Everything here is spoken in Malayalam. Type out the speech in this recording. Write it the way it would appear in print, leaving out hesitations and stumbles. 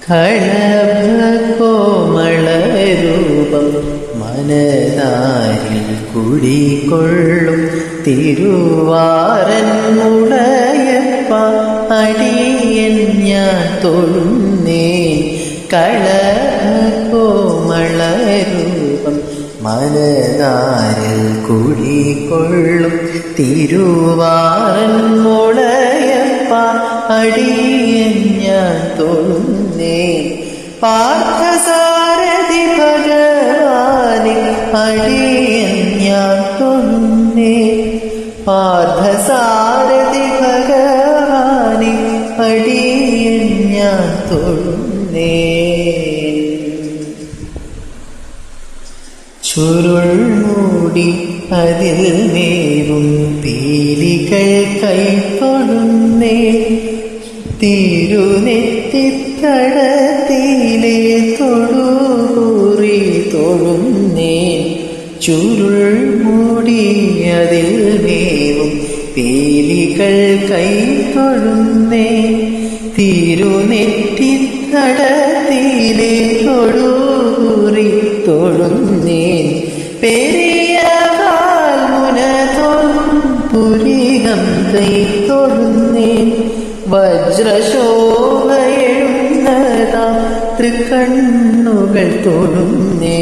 കളഭകോമളരൂപം മനതാരിൽ കുടികൊള്ളും തിരുവാറൻ മുളയപ്പ അടിയൻ ഞാൻ തൊഴുന്നേ. കളഭകോമളരൂപം മനതാരിൽ കുടികൊള്ളും തിരുവാറൻ മുളയപ്പ അടിയൻ ഞാൻ തൊഴുന്നേ. പാർത്ഥസാരഥി ഭഗവാനെ അടിയൻ ഞാൻ തൊഴുന്നേ. പാർത്ഥസാരഥി ഭഗവാനെ അടിയൻ ഞാൻ തൊഴുന്നേ. ചുരുൾ മൂടി അതിൽ നേരും പീലികൾ കൈത്തൊഴുന്നേ. തിരുനെറ്റിത്തടത്തിലെ തൊടുകുറി തൊഴുന്നേ. ചുരുൾ മൂടി അതിൽ നേരും പീലികൾ കൈത്തൊഴുന്നേ. തിരുനെറ്റിത്തടത്തിലെ തൊടുകുറി തൊഴുന്നേ. പെരിയ കാൽമുന പുരികം കൈ തൊഴുന്നേ. വജ്രശോഭയെഴുന്നതാം തൃക്കണ്ണുകൾ തൊഴുന്നേ.